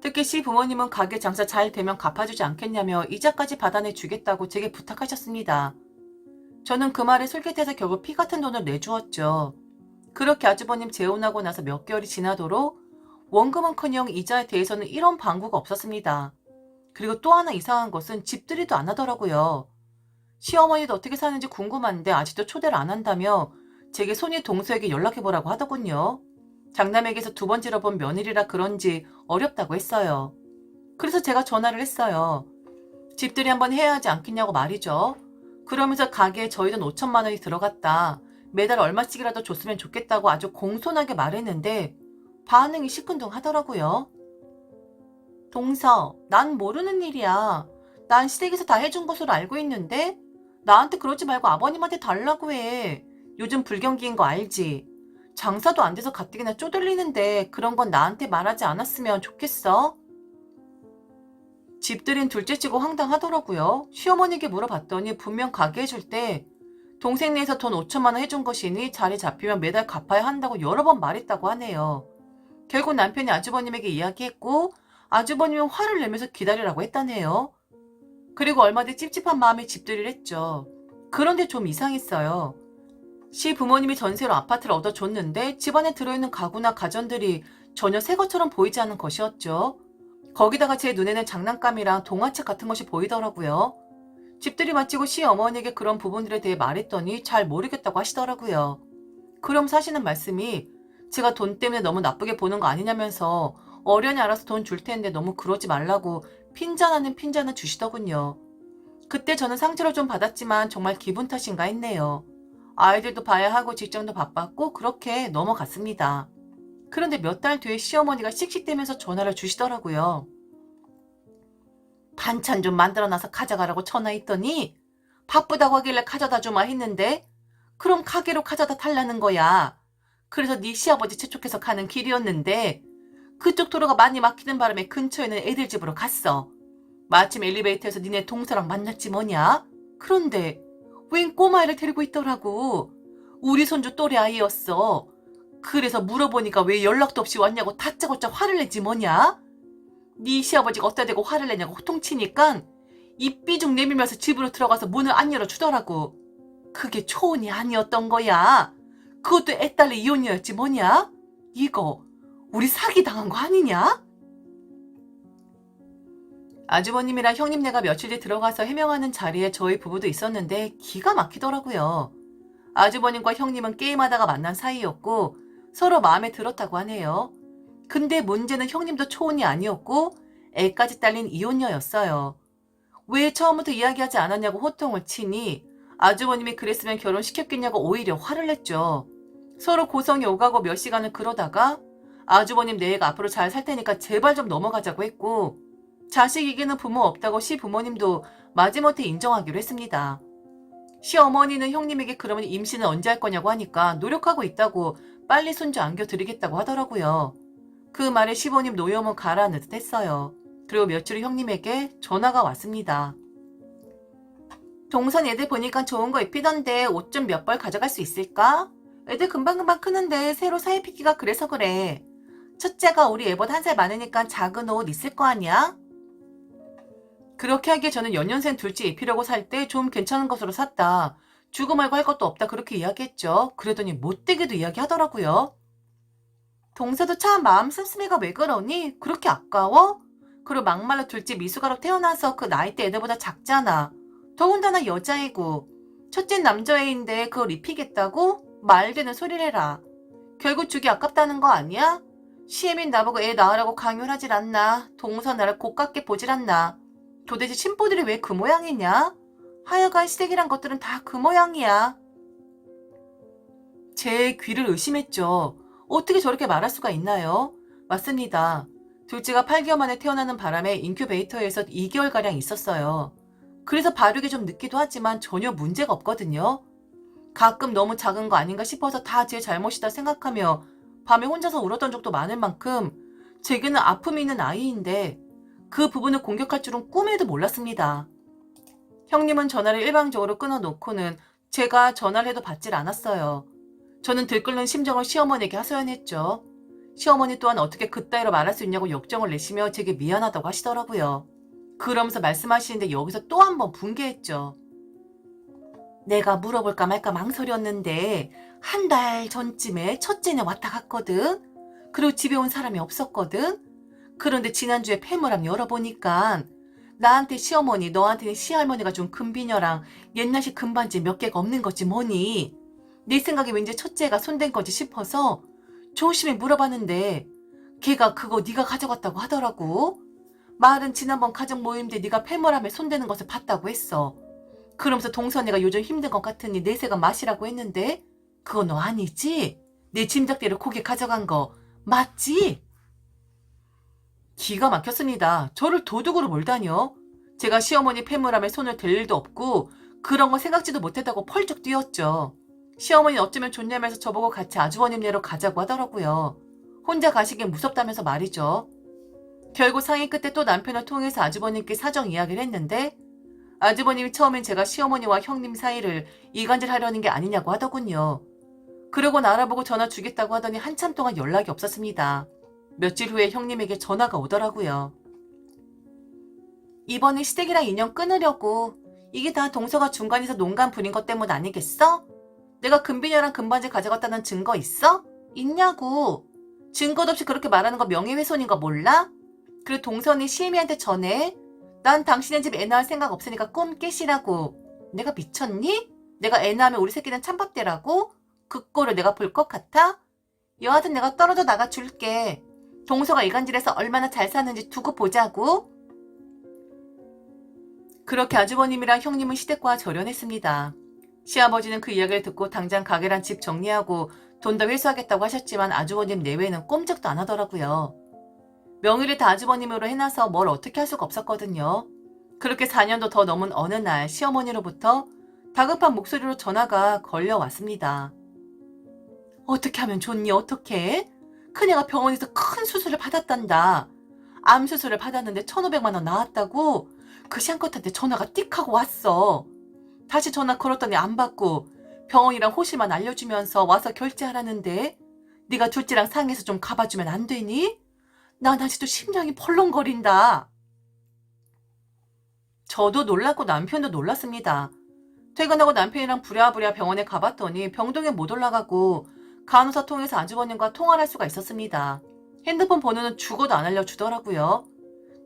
특히 시부모님은 가게 장사 잘 되면 갚아주지 않겠냐며 이자까지 받아내 주겠다고 제게 부탁하셨습니다. 저는 그 말에 솔깃해서 결국 피 같은 돈을 내주었죠. 그렇게 아주버님 재혼하고 나서 몇 개월이 지나도록 원금은커녕 이자에 대해서는 이런 방구가 없었습니다. 그리고 또 하나 이상한 것은 집들이도 안 하더라고요. 시어머니도 어떻게 사는지 궁금한데 아직도 초대를 안 한다며 제게 손이 동서에게 연락해보라고 하더군요. 장남에게서 두 번째로 본 며느리라 그런지 어렵다고 했어요. 그래서 제가 전화를 했어요. 집들이 한번 해야 하지 않겠냐고 말이죠. 그러면서 가게에 저희 돈 5천만 원이 들어갔다. 매달 얼마씩이라도 줬으면 좋겠다고 아주 공손하게 말했는데 반응이 시큰둥하더라고요. 동서, 난 모르는 일이야. 난 시댁에서 다 해준 것으로 알고 있는데 나한테 그러지 말고 아버님한테 달라고 해. 요즘 불경기인 거 알지? 장사도 안 돼서 가뜩이나 쪼들리는데 그런 건 나한테 말하지 않았으면 좋겠어. 집들인 둘째치고 황당하더라고요. 시어머니에게 물어봤더니 분명 가게 해줄 때 동생네에서 돈 5천만 원 해준 것이니 자리 잡히면 매달 갚아야 한다고 여러 번 말했다고 하네요. 결국 남편이 아주버님에게 이야기했고 아주버님은 화를 내면서 기다리라고 했다네요. 그리고 얼마 뒤 찝찝한 마음에 집들이를 했죠. 그런데 좀 이상했어요. 시부모님이 전세로 아파트를 얻어줬는데 집안에 들어있는 가구나 가전들이 전혀 새 것처럼 보이지 않는 것이었죠. 거기다가 제 눈에는 장난감이랑 동화책 같은 것이 보이더라고요. 집들이 마치고 시어머니에게 그런 부분들에 대해 말했더니 잘 모르겠다고 하시더라고요. 그러면서 하시는 말씀이 제가 돈 때문에 너무 나쁘게 보는 거 아니냐면서 어련히 알아서 돈 줄 텐데 너무 그러지 말라고 핀잔 아닌 핀잔을 주시더군요. 그때 저는 상처를 좀 받았지만 정말 기분 탓인가 했네요. 아이들도 봐야 하고 직장도 바빴고 그렇게 넘어갔습니다. 그런데 몇 달 뒤에 시어머니가 씩씩대면서 전화를 주시더라고요. 반찬 좀 만들어놔서 가져가라고 전화했더니 바쁘다고 하길래 가져다 주마 했는데 그럼 가게로 가져다 달라는 거야. 그래서 네 시아버지 재촉해서 가는 길이었는데 그쪽 도로가 많이 막히는 바람에 근처에 있는 애들 집으로 갔어. 마침 엘리베이터에서 니네 동서랑 만났지 뭐냐? 그런데 웬 꼬마애를 데리고 있더라고. 우리 손주 또래 아이였어. 그래서 물어보니까 왜 연락도 없이 왔냐고 다짜고짜 화를 내지 뭐냐? 네 시아버지가 어디다 대고 화를 내냐고 호통치니까 이 삐죽 내밀면서 집으로 들어가서 문을 안 열어주더라고. 그게 초혼이 아니었던 거야. 그것도 애딸내 이혼녀였지 뭐냐? 이거 우리 사기당한 거 아니냐? 아주버님이랑 형님네가 며칠 뒤 들어가서 해명하는 자리에 저희 부부도 있었는데 기가 막히더라고요. 아주버님과 형님은 게임하다가 만난 사이였고 서로 마음에 들었다고 하네요. 근데 문제는 형님도 초혼이 아니었고 애까지 딸린 이혼녀였어요. 왜 처음부터 이야기하지 않았냐고 호통을 치니 아주버님이 그랬으면 결혼시켰겠냐고 오히려 화를 냈죠. 서로 고성이 오가고 몇 시간을 그러다가 아주버님 내 애가 앞으로 잘 살 테니까 제발 좀 넘어가자고 했고 자식에게는 부모 없다고 시부모님도 마지못해 인정하기로 했습니다. 시어머니는 형님에게 그러면 임신은 언제 할 거냐고 하니까 노력하고 있다고 빨리 손주 안겨드리겠다고 하더라고요. 그 말에 시부모님 노여움은 가라앉는 듯 했어요. 그리고 며칠 후 형님에게 전화가 왔습니다. 동선 애들 보니까 좋은 거 입히던데 옷 좀 몇 벌 가져갈 수 있을까? 애들 금방금방 크는데 새로 사입 피기가 그래서 그래. 첫째가 우리 애보다 한 살 많으니까 작은 옷 있을 거 아니야? 그렇게 하기에 저는 연년생 둘째 입히려고 살 때 좀 괜찮은 것으로 샀다. 주고 말고 할 것도 없다 그렇게 이야기했죠. 그러더니 못되게도 이야기하더라고요. 동서도 참 마음 씀씀이가 왜 그러니? 그렇게 아까워? 그리고 막말로 둘째 미숙아로 태어나서 그 나이 때 애들보다 작잖아. 더군다나 여자애고. 첫째 남자애인데 그걸 입히겠다고? 말되는 소리를 해라. 결국 주기 아깝다는 거 아니야? 시애민 나보고 애 낳으라고 강요를 하질 않나. 동서 나를 고깝게 보질 않나. 도대체 신부들이 왜 그 모양이냐? 하여간 시댁이란 것들은 다 그 모양이야. 제 귀를 의심했죠. 어떻게 저렇게 말할 수가 있나요? 맞습니다. 둘째가 8개월 만에 태어나는 바람에 인큐베이터에서 2개월가량 있었어요. 그래서 발육이 좀 늦기도 하지만 전혀 문제가 없거든요. 가끔 너무 작은 거 아닌가 싶어서 다 제 잘못이다 생각하며 밤에 혼자서 울었던 적도 많을 만큼 제게는 아픔이 있는 아이인데 그 부분을 공격할 줄은 꿈에도 몰랐습니다. 형님은 전화를 일방적으로 끊어놓고는 제가 전화를 해도 받질 않았어요. 저는 들끓는 심정을 시어머니에게 하소연했죠. 시어머니 또한 어떻게 그따위로 말할 수 있냐고 역정을 내시며 제게 미안하다고 하시더라고요. 그러면서 말씀하시는데 여기서 또 한 번 붕괴했죠. 내가 물어볼까 말까 망설였는데 한 달 전쯤에 첫째는 왔다 갔거든. 그리고 집에 온 사람이 없었거든. 그런데 지난주에 폐물함 열어보니까 나한테 시어머니, 너한테는 시할머니가 준 금비녀랑 옛날식 금반지 몇 개가 없는 거지 뭐니. 내 생각에 왠지 첫째가 손댄 거지 싶어서 조심히 물어봤는데 걔가 그거 네가 가져갔다고 하더라고. 말은 지난번 가족 모임 때 네가 폐물함에 손대는 것을 봤다고 했어. 그러면서 동선이가 요즘 힘든 것 같으니 내세가 마시라고 했는데 그거 너 아니지? 내 짐작대로 고기 가져간 거 맞지? 기가 막혔습니다. 저를 도둑으로 몰다뇨. 제가 시어머니 폐물함에 손을 댈 일도 없고 그런 거 생각지도 못했다고 펄쩍 뛰었죠. 시어머니 어쩌면 좋냐면서 저보고 같이 아주버님네로 가자고 하더라고요. 혼자 가시기엔 무섭다면서 말이죠. 결국 상의 끝에 또 남편을 통해서 아주버님께 사정 이야기를 했는데 아주버님이 처음엔 제가 시어머니와 형님 사이를 이간질하려는 게 아니냐고 하더군요. 그러고 알아보고 전화 주겠다고 하더니 한참 동안 연락이 없었습니다. 며칠 후에 형님에게 전화가 오더라고요. 이번에 시댁이랑 인연 끊으려고. 이게 다 동서가 중간에서 농간 부린 것 때문 아니겠어? 내가 금비녀랑 금반지 가져갔다는 증거 있어? 있냐고. 증거도 없이 그렇게 말하는 거 명예훼손인 거 몰라? 그리고 동선이 시애미한테 전해. 난 당신네 집 애 낳을 생각 없으니까 꿈 깨시라고. 내가 미쳤니? 내가 애 낳으면 우리 새끼는 찬밥대라고? 그 꼴을 내가 볼 것 같아? 여하튼 내가 떨어져 나가 줄게. 동서가 이간질해서 얼마나 잘 사는지 두고 보자고. 그렇게 아주버님이랑 형님은 시댁과 절연했습니다. 시아버지는 그 이야기를 듣고 당장 가게랑 집 정리하고 돈 더 회수하겠다고 하셨지만 아주버님 내외는 꼼짝도 안 하더라고요. 명의를 다 아주버님으로 해놔서 뭘 어떻게 할 수가 없었거든요. 그렇게 4년도 더 넘은 어느 날 시어머니로부터 다급한 목소리로 전화가 걸려왔습니다. 어떻게 하면 좋니? 어떻게? 큰애가 병원에서 큰 수술을 받았단다. 암 수술을 받았는데 1,500만 원 나왔다고 그 샹컷한테 전화가 띡 하고 왔어. 다시 전화 걸었더니 안 받고 병원이랑 호실만 알려주면서 와서 결제하라는데 네가 둘째랑 상의해서 좀 가봐주면 안 되니? 난 아직도 심장이 벌렁거린다. 저도 놀랐고 남편도 놀랐습니다. 퇴근하고 남편이랑 부랴부랴 병원에 가봤더니 병동에 못 올라가고 간호사 통해서 아주버님과 통화를 할 수가 있었습니다. 핸드폰 번호는 죽어도 안 알려주더라고요.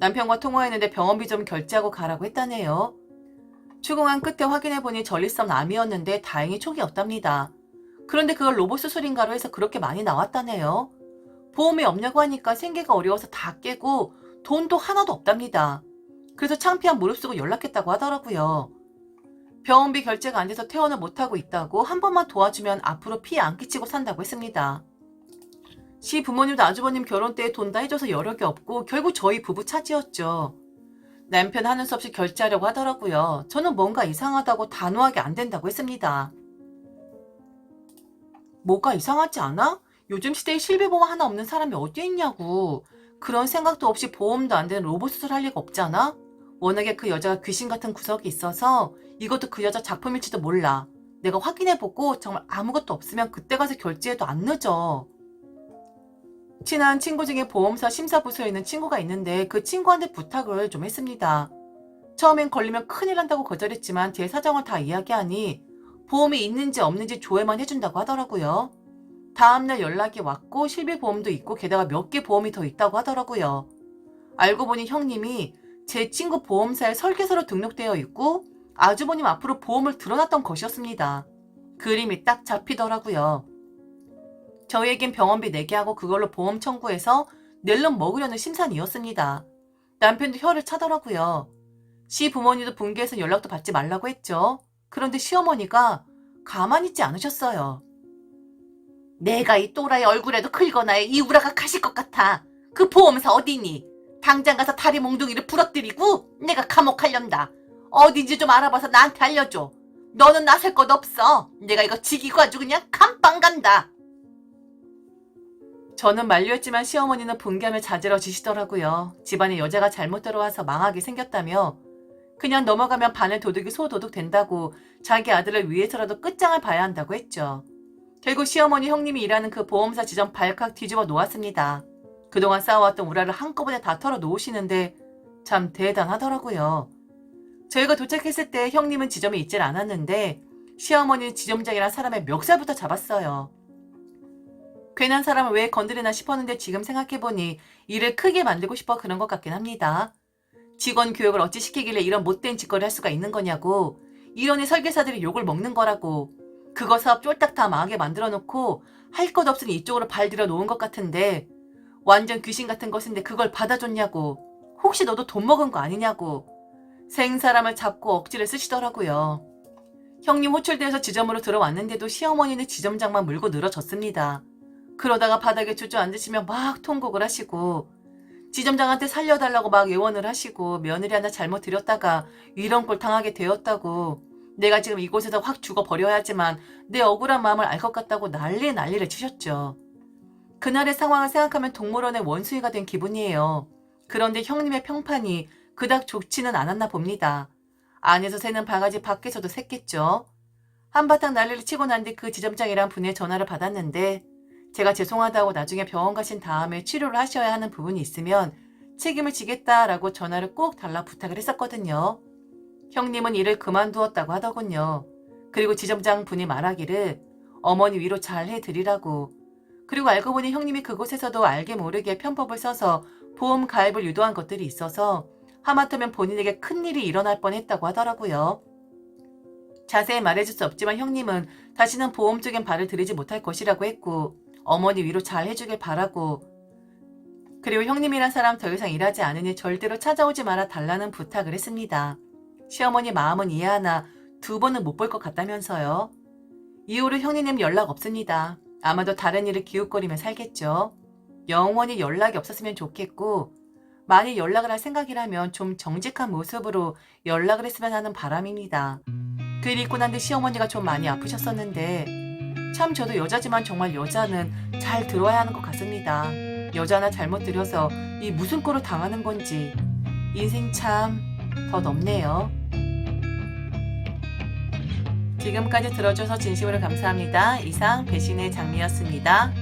남편과 통화했는데 병원비 좀 결제하고 가라고 했다네요. 추궁한 끝에 확인해보니 전립선 암이었는데 다행히 촉이 없답니다. 그런데 그걸 로봇 수술인가로 해서 그렇게 많이 나왔다네요. 보험이 없냐고 하니까 생계가 어려워서 다 깨고 돈도 하나도 없답니다. 그래서 창피한 무릎 쓰고 연락했다고 하더라고요. 병원비 결제가 안 돼서 퇴원을 못하고 있다고 한 번만 도와주면 앞으로 피해 안 끼치고 산다고 했습니다. 시 부모님도 아주버님 결혼 때 돈 다 해줘서 여력이 없고 결국 저희 부부 차지였죠. 남편 하는 수 없이 결제하려고 하더라고요. 저는 뭔가 이상하다고 단호하게 안 된다고 했습니다. 뭐가 이상하지 않아? 요즘 시대에 실비보험 하나 없는 사람이 어디 있냐고. 그런 생각도 없이 보험도 안 되는 로봇 수술할 리가 없잖아? 워낙에 그 여자가 귀신 같은 구석이 있어서 이것도 그 여자 작품일지도 몰라. 내가 확인해보고 정말 아무것도 없으면 그때 가서 결제해도 안 늦어. 친한 친구 중에 보험사 심사부서에 있는 친구가 있는데 그 친구한테 부탁을 좀 했습니다. 처음엔 걸리면 큰일 난다고 거절했지만 제 사정을 다 이야기하니 보험이 있는지 없는지 조회만 해준다고 하더라고요. 다음날 연락이 왔고 실비보험도 있고 게다가 몇 개 보험이 더 있다고 하더라고요. 알고 보니 형님이 제 친구 보험사에 설계사로 등록되어 있고 아주버님 앞으로 보험을 들어놨던 것이었습니다. 그림이 딱 잡히더라고요. 저희에겐 병원비 내게 하고 그걸로 보험 청구해서 낼름 먹으려는 심산이었습니다. 남편도 혀를 차더라고요. 시 부모님도 분개해서 연락도 받지 말라고 했죠. 그런데 시어머니가 가만히 있지 않으셨어요. 내가 이 또라이 얼굴에도 긁거나 이 우라가 가실 것 같아. 그 보험사 어디니? 당장 가서 다리 몽둥이를 부러뜨리고 내가 감옥하련다. 어딘지 좀 알아봐서 나한테 알려줘. 너는 나설 것 없어. 내가 이거 지기고 아주 그냥 감방 간다. 저는 만류했지만 시어머니는 분개함을 자지러지시더라고요. 집안에 여자가 잘못 들어와서 망하게 생겼다며 그냥 넘어가면 바늘 도둑이 소도둑 된다고 자기 아들을 위해서라도 끝장을 봐야 한다고 했죠. 결국 시어머니 형님이 일하는 그 보험사 지점 발칵 뒤집어 놓았습니다. 그동안 쌓아왔던 우라를 한꺼번에 다 털어 놓으시는데 참 대단하더라고요. 저희가 도착했을 때 형님은 지점에 있질 않았는데 시어머니는 지점장이란 사람의 멱살부터 잡았어요. 괜한 사람을 왜 건드리나 싶었는데 지금 생각해보니 일을 크게 만들고 싶어 그런 것 같긴 합니다. 직원 교육을 어찌 시키길래 이런 못된 짓거리를 할 수가 있는 거냐고, 이런이 설계사들이 욕을 먹는 거라고, 그거 사업 쫄딱 다 망하게 만들어 놓고 할 것 없으니 이쪽으로 발 들여 놓은 것 같은데 완전 귀신 같은 것인데 그걸 받아줬냐고, 혹시 너도 돈 먹은 거 아니냐고 생사람을 잡고 억지를 쓰시더라고요. 형님 호출돼서 지점으로 들어왔는데도 시어머니는 지점장만 물고 늘어졌습니다. 그러다가 바닥에 주저앉으시며 막 통곡을 하시고 지점장한테 살려달라고 막 애원을 하시고 며느리 하나 잘못 들였다가 이런 꼴 당하게 되었다고, 내가 지금 이곳에서 확 죽어버려야지만 내 억울한 마음을 알 것 같다고 난리를 치셨죠. 그날의 상황을 생각하면 동물원의 원숭이가 된 기분이에요. 그런데 형님의 평판이 그닥 좋지는 않았나 봅니다. 안에서 새는 바가지 밖에서도 샜겠죠. 한바탕 난리를 치고 난 뒤 그 지점장이란 분의 전화를 받았는데 제가 죄송하다고 나중에 병원 가신 다음에 치료를 하셔야 하는 부분이 있으면 책임을 지겠다라고 전화를 꼭 달라 부탁을 했었거든요. 형님은 일을 그만두었다고 하더군요. 그리고 지점장 분이 말하기를 어머니 위로 잘 해드리라고. 그리고 알고 보니 형님이 그곳에서도 알게 모르게 편법을 써서 보험 가입을 유도한 것들이 있어서 하마터면 본인에게 큰일이 일어날 뻔했다고 하더라고요. 자세히 말해줄 수 없지만 형님은 다시는 보험 쪽엔 발을 들이지 못할 것이라고 했고 어머니 위로 잘 해주길 바라고, 그리고 형님이란 사람 더 이상 일하지 않으니 절대로 찾아오지 말아 달라는 부탁을 했습니다. 시어머니 마음은 이해하나 두 번은 못 볼 것 같다면서요. 이후로 형님 연락 없습니다. 아마도 다른 일을 기웃거리며 살겠죠. 영원히 연락이 없었으면 좋겠고 만일 연락을 할 생각이라면 좀 정직한 모습으로 연락을 했으면 하는 바람입니다. 그 일 있고 난 뒤 시어머니가 좀 많이 아프셨었는데 참 저도 여자지만 정말 여자는 잘 들어야 하는 것 같습니다. 여자나 잘못 들여서 이 무슨 꼴을 당하는 건지 인생 참 더 넓네요. 지금까지 들어줘서 진심으로 감사합니다. 이상 배신의 장미였습니다.